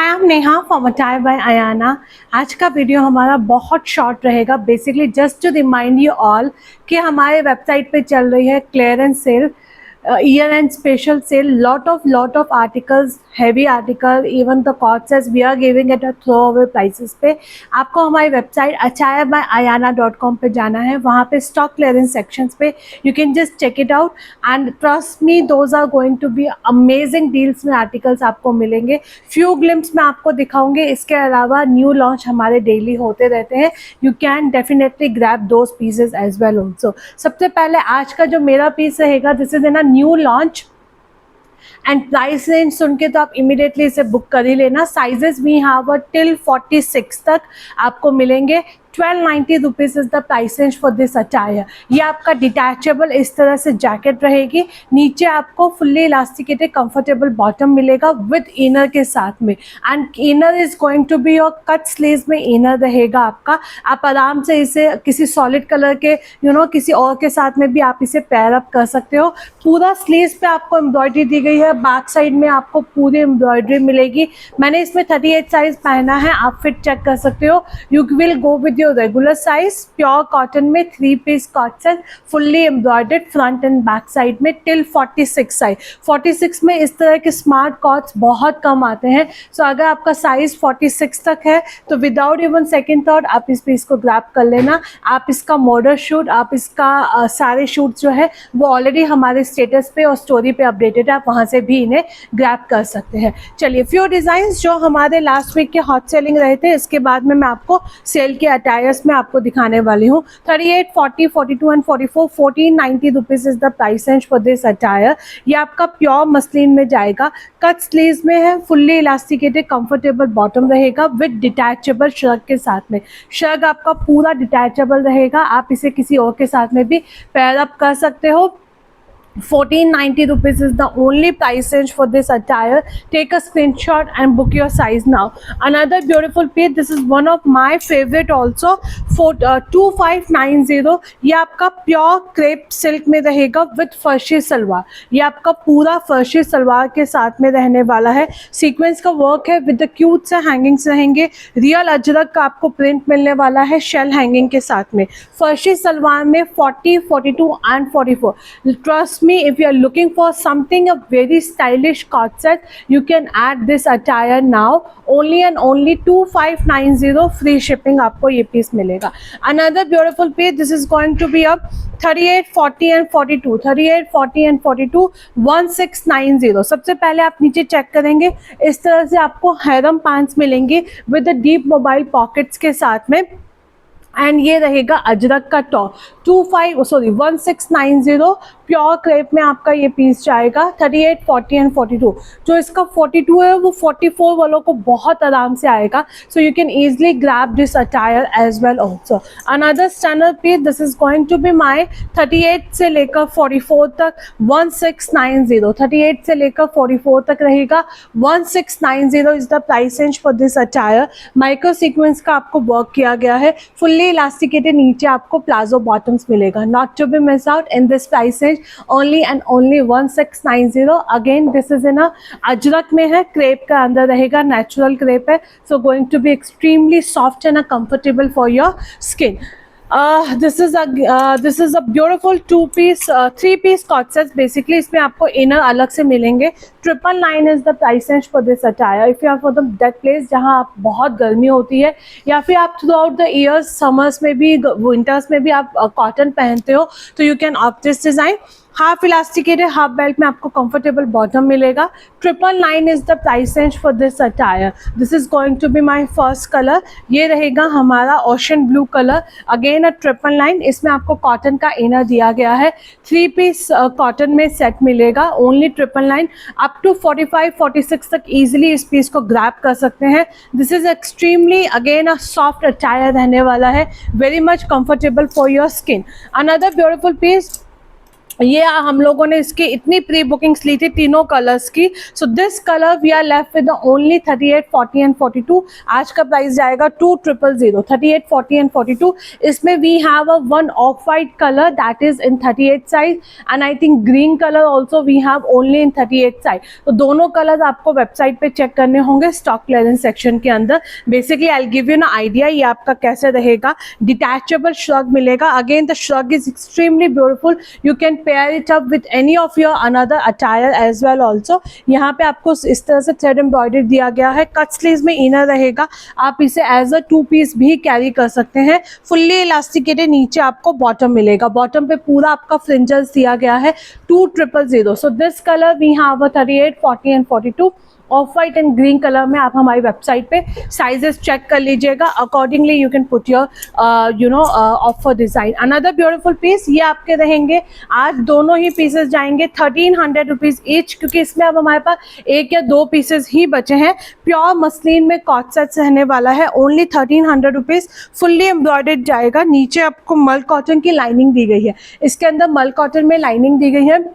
Hi, I am Neha from attire by Ayana. आज का video हमारा बहुत शॉर्ट रहेगा। Basically just to remind you all कि हमारे वेबसाइट पे चल रही है clearance sale, year end special sale. Lot of articles, heavy article, even the costs we are giving at a throw away prices पे। आपको हमारी वेबसाइट atayarbyayana.com पे जाना है। वहाँ पे स्टॉक क्लियरेंस सेक्शंस पे you can just check it out and trust me, those are going to be amazing deals में आर्टिकल्स आपको मिलेंगे। फ्यू ग्लिम्स में आपको दिखाऊंगे, इसके अलावा न्यू लॉन्च हमारे डेली होते रहते हैं। You can definitely grab those pieces as well also. सबसे पहले आज का जो मेरा पीस रहेगा, this is in a new launch and price range सुन के तो आप इमीडिएटली इसे बुक कर ही लेना। साइजेस वी हैव टिल 46 तक आपको मिलेंगे। 1290 rupees is the price range for this attire. ये आपका डिटैचेबल इस तरह से जैकेट रहेगी। नीचे आपको फुल्ली इलास्टिकेटेड कंफर्टेबल बॉटम मिलेगा विद इनर के साथ में, and inner is going to be your cut sleeves में इनर रहेगा आपका। आप आराम से इसे किसी सॉलिड कलर के किसी और के साथ में भी आप इसे पेयर अप कर सकते हो। पूरा स्लीव्स पे आपको एम्ब्रॉयडरी दी गई है। बैक साइड में आपको पूरी एम्ब्रॉयडरी मिलेगी। मैंने इसमें 38 साइज पहना है, आप फिट चेक कर सकते हो। You will go with your regular size. Pure cotton में 3 piece cotton, fully embroidered front and back side में टिल 46 साइज। 46 में इस तरह के स्मार्ट कॉट्स बहुत कम आते हैं। सो अगर आपका साइज 46 तक है तो विदाउट इवन सेकेंड थॉट आप इस पीस को ग्रैब कर लेना। आप इसका मॉडल शूट, आप इसका सारे शूट जो है वो ऑलरेडी हमारे स्टेटस पे और स्टोरी पे अपडेटेड है, आप वहाँ से भी इन्हें ग्रैब कर सकते हैं। चलिए, फ्यू डिज़ाइंस जो हमारे लास्ट वीक के हॉट सेलिंग रहे थे, इसके बाद में मैं आपको सेल के अटायर्स में आपको दिखाने वाली हूँ। 38, 40, 42 and 44, 1490 rupees is the price range for this attire. ये आपका प्योर मसलिन में जाएगा, कट स्लीव्स में है, फुल्ली इलास्टिकेटेड कंफर्टेबल बॉटम रहेगा विद डिटैचेबल शर्ट के साथ में। शर्ट आपका पूरा डिटैचेबल रहेगा, आप इसे किसी और के साथ में भी पेयर अप कर सकते हो। 1490 rupees is the only price range for this attire. Take a screenshot and book your size now. Another beautiful piece, this is one of my favorite also, for 2590। ये आपका प्योर क्रेप सिल्क में रहेगा with फर्शी salwar. ये आपका पूरा फर्शी सलवार के साथ में रहने वाला है। सीक्वेंस का वर्क है विद द क्यूट से हैंगिंग्स रहेंगे। रियल अजरक का आपको प्रिंट मिलने वाला है शेल हैंगिंग के साथ में। फर्शी सलवार में 40, 42 and 44। Trust me, if you are looking for something a very stylish corset set, you can add this attire now. Only and only 2590 free shipping आपको ये पीस मिलेगा। Another beautiful piece, this is going to be a 38, 40 and 42, 38, 40 and 42, 1690। सबसे पहले आप नीचे check करेंगे, इस तरह से आपको हैरम पैंट्स मिलेंगे with the deep mobile pockets के साथ में, एंड ये रहेगा अजरक का टॉप। 1690 प्योर क्रेप में आपका ये पीस जाएगा। 38, 40 एंड 42। जो इसका 42 है वो 44 वालों को बहुत आराम से आएगा। So you can easily grab this attire as well also. Another standard piece, this is going to be my 38 से लेकर 44 तक 1690। 38 से लेकर 44 तक रहेगा। 1690 is the price range for this attire. Micro sequence का आपको वर्क किया गया है। फुल्ली इलास्टिकेटेड नीचे आपको प्लाजो बॉटम्स मिलेगा। Not to be miss out in this price range, only and only 1690। Again this is in a ajrakh में है, क्रेप का अंदर रहेगा, नेचुरल क्रेप है। So going to be extremely soft and comfortable for your skin. This is a beautiful 3 piece corset set। Basically इसमें आपको inner अलग से मिलेंगे। 999 is the price range for this attire. If you are for the that place जहाँ आप बहुत गर्मी होती है, या फिर आप throughout the years, summers में भी, विंटर्स में भी आप कॉटन पहनते हो, तो you can opt this design. Half elasticated half belt में आपको कंफर्टेबल बॉटम मिलेगा। 999 is the price range for this attire. This is going to be my first colour. ये रहेगा हमारा ओशन ब्लू कलर। अगेन 999, इसमें आपको कॉटन का inner दिया गया है। 3 पीस कॉटन में सेट मिलेगा। ओनली 999। अप टू 45, 46 तक ईजिली इस पीस को ग्रैब कर सकते हैं। This is extremely again a soft attire रहने वाला है, very much comfortable for your skin. Another beautiful piece, ये हम लोगों ने इसकी इतनी प्री बुकिंग्स ली थी तीनों कलर्स की. So this colour we are left with only 38, 40 and 42. आज का प्राइस जाएगा 2000, 38, 40 एंड 42. इसमें we have a one off white colour that is in 38 size and I think green colour also we have only in 38 size. तो दोनों colour आपको website पे check करने होंगे स्टॉक क्लियरेंस सेक्शन के अंदर. Basically I will give you ना idea ये आपका कैसे रहेगा. डिटैचेबल श्रग मिलेगा. Again the shrug is extremely beautiful. You can pair it up with any of your another attire as well also. यहाँ पे आपको इस तरह से थ्रेड एम्ब्रॉयडरी दिया गया है. कट स्लीव्स में इनर रहेगा. आप इसे एज अ 2 पीस भी कैरी कर सकते हैं. फुल्ली इलास्टिकेटेड नीचे आपको बॉटम मिलेगा. बॉटम पे पूरा आपका फ्रिंजल्स दिया गया है. 2000. So this colour we have 38, 40 and 42. Off white and green colour में आप हमारी वेबसाइट पे साइजेस चेक कर लीजिएगा. Accordingly you can put your offer design. Another beautiful piece ये आपके रहेंगे. आज दोनों ही पीसेस जाएंगे 1300 रुपीज़ ईच, क्योंकि इसमें अब हमारे पास 1 या 2 पीसेस ही बचे हैं. प्योर मसलिन में कॉट सेट्स रहने वाला है. Only 1300 rupees. फुल्ली एम्ब्रॉयडर्ड जाएगा. नीचे आपको मल कॉटन की लाइनिंग दी गई है. इसके अंदर मल कॉटन में लाइनिंग दी गई है.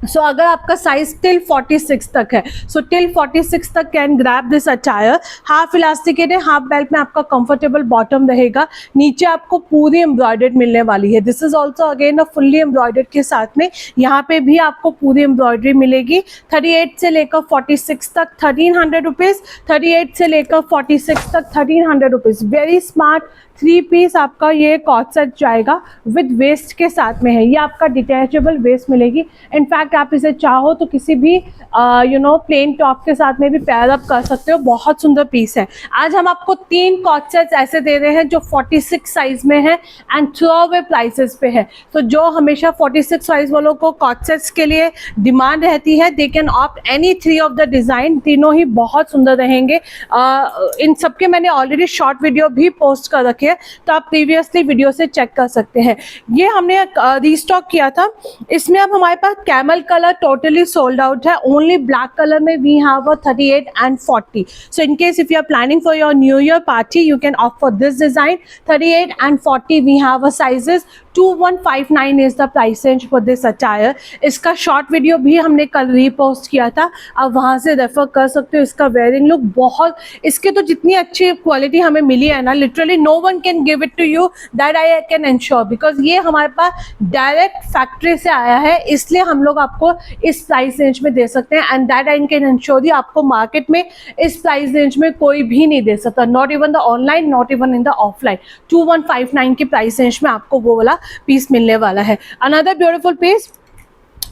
सो अगर आपका साइज टिल 46 तक है, सो टिल 46 तक can grab this attire. Half elasticate है. हाफ बेल्ट में आपका कंफर्टेबल बॉटम रहेगा. नीचे आपको पूरी एम्ब्रॉयडर्ड मिलने वाली है. This is also again a fully embroidered के साथ में यहाँ पे भी आपको पूरी एम्ब्रॉयडरी मिलेगी. 38 से लेकर 46 तक 1300 रुपीज़. 38 से लेकर 46 तक 1300 रुपीज़. वेरी स्मार्ट 3 पीस आपका ये कॉट सेट जाएगा विद वेस्ट के साथ में है. ये आपका डिटैचेबल वेस्ट मिलेगी. इनफैक्ट आप इसे चाहो तो किसी भी प्लेन टॉप के साथ में भी पेयर अप कर सकते हो. बहुत सुंदर पीस है. आज हम आपको 3 कॉट सेट्स ऐसे दे रहे हैं जो 46 साइज में है एंड थ्रो अवे प्राइसेस पे है. तो जो हमेशा 46 साइज वालों को कॉट सेट्स के लिए डिमांड रहती है, they can opt any 3 of the design. तीनों ही बहुत सुंदर रहेंगे. इन सबके मैंने ऑलरेडी शॉर्ट वीडियो भी पोस्ट कर रखे है, तो आप प्रीवियसली वीडियो से चेक कर सकते हैं. ये हमने रीस्टॉक किया था. इसमें अब हमारे पास camel colour totally sold out है. ओनली ब्लैक कलर में we have 38 and 40. So in case if you are planning for your new year party you can opt for this design. 38 and 40 we have sizes. 2159 is the price range for this attire. इसका short video भी हमने कल repost किया था, आप वहाँ से refer कर सकते हो. इसका वेयरिंग लुक बहुत, इसके तो जितनी अच्छी क्वालिटी हमें मिली है ना, literally no one can give it to you that I can ensure, because ये हमारे पास डायरेक्ट फैक्ट्री से आया है, इसलिए हम लोग आपको इस प्राइस रेंज में दे सकते हैं. And that I can ensure you आपको मार्केट में इस प्राइस रेंज में कोई भी नहीं दे सकता. Not even the online, not even in the offline. 2159 की प्राइस रेंज में आपको वो वाला पीस मिलने वाला है. अनदर ब्यूटीफुल पीस,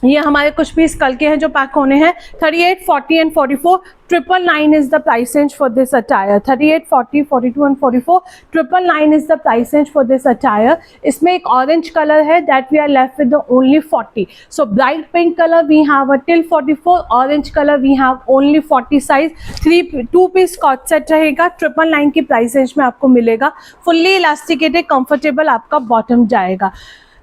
ये हमारे कुछ पीस कल के हैं जो पैक होने हैं. 38, 40 and 44. 999 is the price range for this attire. 38, 40, 42 and 44. 999 is the price range for this attire. इसमें एक orange color है that we are left with the only 40. So bright pink color we have a till 44. Orange color we have only 40 size. 2 piece coat set रहेगा. 999 की price range में आपको मिलेगा. Fully elasticated, comfortable आपका bottom जाएगा.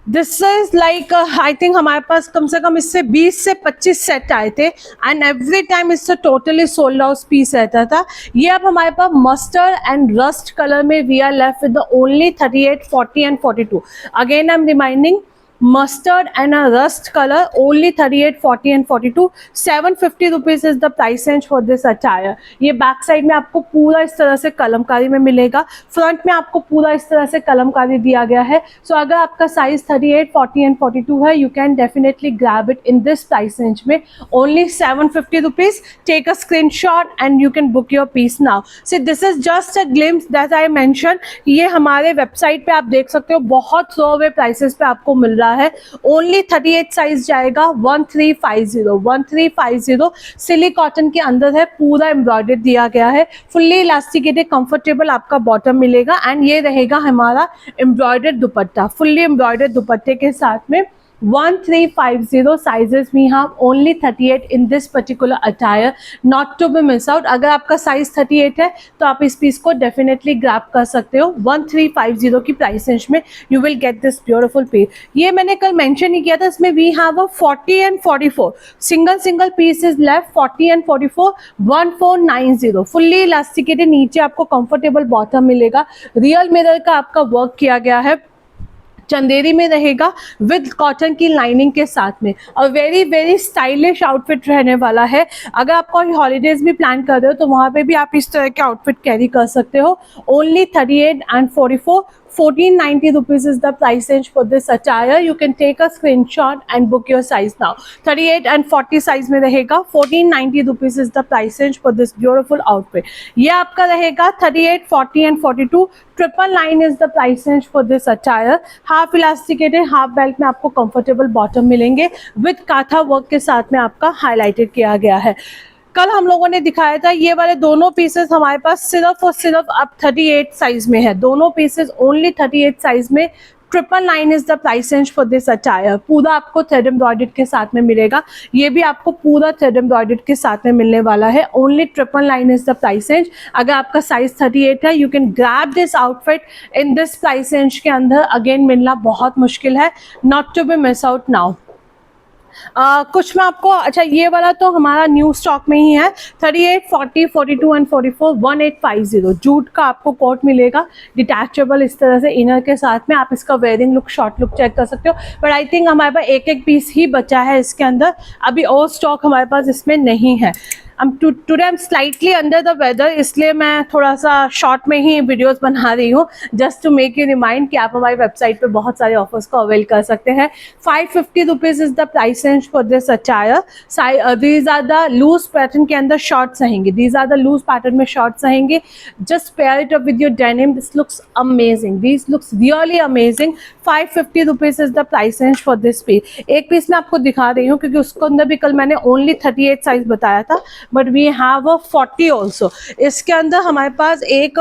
This is like I think हमारे पास कम से कम इससे 20 से 25 सेट आए थे एंड एवरी टाइम इससे टोटली सोल्ड आउट पीस रहता था. ये अब हमारे पास मस्टर्ड एंड रस्ट कलर में we are left with the only 38, 40 and 42. Again I am reminding, mustard and a rust color, only 38, 40 and 42. 750 rupees is the price range for this attire. ये back side में आपको पूरा इस तरह से कलमकारी में मिलेगा. फ्रंट में आपको पूरा इस तरह से कलमकारी दिया गया है. सो अगर आपका साइज 38, 40 and 42 है, you can definitely grab it in this price range में. Only 750 rupees. Take a screenshot and you can book your piece now. See this is just a glimpse that I mention. ये हमारे website पे आप देख सकते हो, बहुत throw away prices पे आपको मिल रहा है. ओनली 38 साइज जाएगा. 1350. सिली कॉटन के अंदर है, पूरा एम्ब्रॉयडर्ड दिया गया है. फुल्ली इलास्टिकेटेड कंफर्टेबल आपका बॉटम मिलेगा एंड ये रहेगा हमारा एम्ब्रॉयडर्ड दुपट्टा. फुल्ली एम्ब्रॉयडर्ड दुपट्टे के साथ में 1350 sizes we have, only 38 in this particular attire, not to be miss out. अगर आपका साइज 38 है तो आप इस पीस को डेफिनेटली ग्रैब कर सकते हो. 1350 की प्राइस रेंज में you will get this beautiful piece. ये मैंने कल मेंशन ही किया था, इसमें we have a 40 and 44 single piece is left. 40 and 44. 1490 fully elasticated. नीचे आपको कंफर्टेबल बॉटम मिलेगा. रियल मिरर का आपका वर्क किया गया है. चंदेरी में रहेगा विद कॉटन की लाइनिंग के साथ में, और वेरी वेरी स्टाइलिश आउटफिट रहने वाला है। अगर आप कोई हॉलीडेज भी प्लान कर रहे हो तो वहाँ पे भी आप इस तरह के आउटफिट कैरी कर सकते हो। Only 38 and 44, 1490 rupees is the price range for this attire. You can take a screenshot and book your size now. 38 and 40 size में रहेगा, 1490 rupees is the price range for this beautiful outfit. ये आपका रहेगा 38, 40 and 42, 999 is the price range for this attire. Half elasticated, half belt में आपको comfortable bottom मिलेंगे with काथा work के साथ में आपका हाईलाइटेड किया गया है। कल हम लोगों ने दिखाया था ये वाले दोनों पीसेस हमारे पास सिर्फ और सिर्फ अब 38 साइज में है। दोनों पीसेस ओनली 38 साइज में, 999 is the price range for this attire. पूरा आपको थ्रेड एम्ब्रॉयडर्ड के साथ में मिलेगा, ये भी आपको पूरा थ्रेड एम्ब्रॉयडर्ड के साथ में मिलने वाला है। Only 999 is the price range. अगर आपका साइज 38 है, you can grab this outfit in this price range के अंदर। अगेन मिलना बहुत मुश्किल है, not to be miss out now. कुछ में आपको, अच्छा ये वाला तो हमारा न्यू स्टॉक में ही है। 38, 40, 42 एंड 44, 1850 जूट का आपको कोट मिलेगा, डिटैचेबल इस तरह से इनर के साथ में। आप इसका wearing look, short look check कर सकते हो। बट आई थिंक हमारे पास एक एक पीस ही बचा है इसके अंदर, अभी और स्टॉक हमारे पास इसमें नहीं है। Today I am slightly under the weather, इसलिए मैं थोड़ा सा शॉर्ट में ही वीडियोस बना रही हूँ, just to make you remind कि आप हमारी वेबसाइट पे बहुत सारे ऑफर्स को अवेल कर सकते हैं। 550 rupees is the price range for this attire. These are the loose pattern के अंदर शॉर्ट्स रहेंगे, these are the loose pattern में शॉर्ट्स रहेंगे। Just pair it up with your denim, this looks amazing, this looks really amazing. 550 rupees is the price range for this piece. एक piece मैं आपको दिखा रही हूँ क्योंकि उसको अंदर भी कल मैंने ओनली 38 साइज बताया था, but we have a 40 also. इसके अंदर हमारे पास एक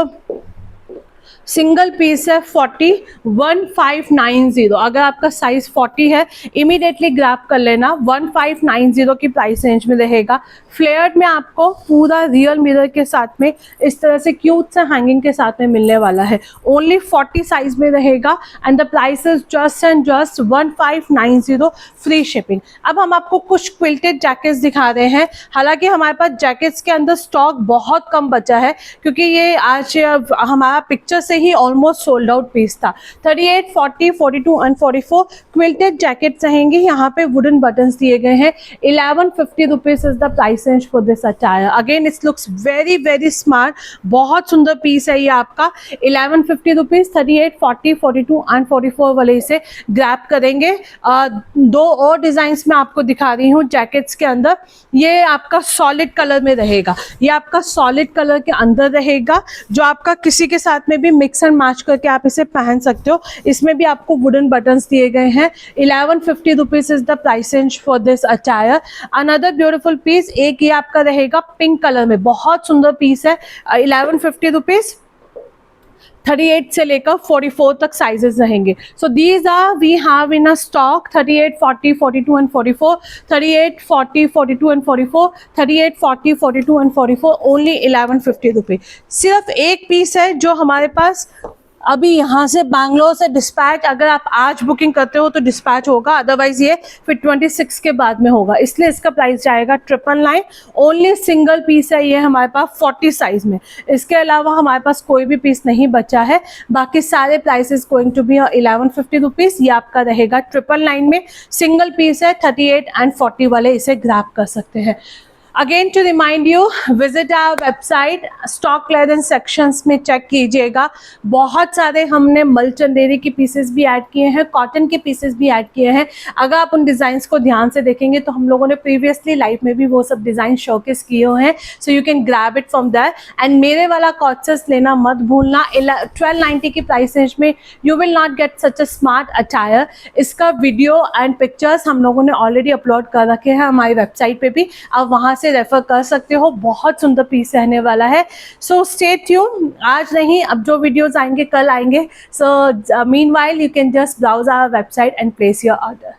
सिंगल पीस है 40, 1590। अगर आपका साइज 40 है इमीडिएटली ग्रैब कर लेना, 1590 की प्राइस रेंज में रहेगा। फ्लेयर्ड में आपको पूरा रियल मिरर के साथ में इस तरह से क्यूट से हैंगिंग के साथ में मिलने वाला है। ओनली 40 साइज में रहेगा and the price is just and just 1590, free shipping. अब हम आपको कुछ क्विल्टेड जैकेट्स दिखा रहे हैं। हालांकि हमारे पास जैकेट्स के अंदर स्टॉक बहुत कम बचा है क्योंकि ये आज हमारा पिक्चर से ही ऑलमोस्ट सोल्ड आउट पीस था। 38, 40, 42 एंड 44 क्विल्टेड जैकेट्स रहेंगे। यहाँ पे वुडन बटन्स दिए गए हैं। 1150 rupees is the price range for this attire. Again it's looks very very smart, बहुत सुंदर पीस है ये आपका। 1150 रुपीज, 38, 40, 42 एंड 44 वाले इसे ग्रैब करेंगे। दो और डिजाइन्स में आपको दिखा रही हूँ जैकेट्स के अंदर। ये आपका सॉलिड कलर में रहेगा, ये आपका सॉलिड कलर के अंदर रहेगा, जो आपका किसी के साथ में भी मिक्स एंड मैच करके आप इसे पहन सकते हो। इसमें भी आपको वुडन बटन्स दिए गए हैं। 1150 rupees is the price range for this attire. Another beautiful piece, एक ये आपका रहेगा पिंक कलर में, बहुत सुंदर पीस है। 1150 रुपीज, 38 से लेकर 44 तक साइजेस रहेंगे। So these are we have in a stock 38, 40, 42 and 44, 38, 40, 42 and 44, 38, 40, 42 and 44, only 1150 rupees. सिर्फ एक पीस है जो हमारे पास अभी यहाँ से बैंगलोर से डिस्पैच, अगर आप आज बुकिंग करते हो तो डिस्पैच होगा, अदरवाइज ये फिर 26 के बाद में होगा, इसलिए इसका प्राइस जाएगा 999। ओनली सिंगल पीस है ये हमारे पास 40 साइज में। इसके अलावा हमारे पास कोई भी पीस नहीं बचा है। बाकी सारे prices going to be 1150 rupees. ये आपका रहेगा 999 में। सिंगल पीस है, 38 एंड 40 वाले इसे ग्रैब कर सकते हैं। Again to remind you, visit our website, stock clearance sections में चेक कीजिएगा। बहुत सारे हमने मलचंदेरी के पीसेस भी ऐड किए हैं, कॉटन के पीसेस भी ऐड किए हैं। अगर आप उन डिज़ाइंस को ध्यान से देखेंगे तो हम लोगों ने प्रीवियसली लाइव में भी वो सब डिज़ाइन शोकेस किए हुए हैं, सो you can grab it from that. And मेरे वाला कॉर्सेस लेना मत भूलना। 1290 की प्राइस रेंज में you will not get such a smart attire. इसका वीडियो एंड पिक्चर्स हम लोगों ने ऑलरेडी अपलोड कर रखे हैं हमारी वेबसाइट पे भी, आप वहाँ से रेफर कर सकते हो। बहुत सुंदर पीस रहने वाला है। सो स्टे ट्यून, आज नहीं अब जो वीडियोस आएंगे कल आएंगे। So meanwhile you can just browse our website and place your order.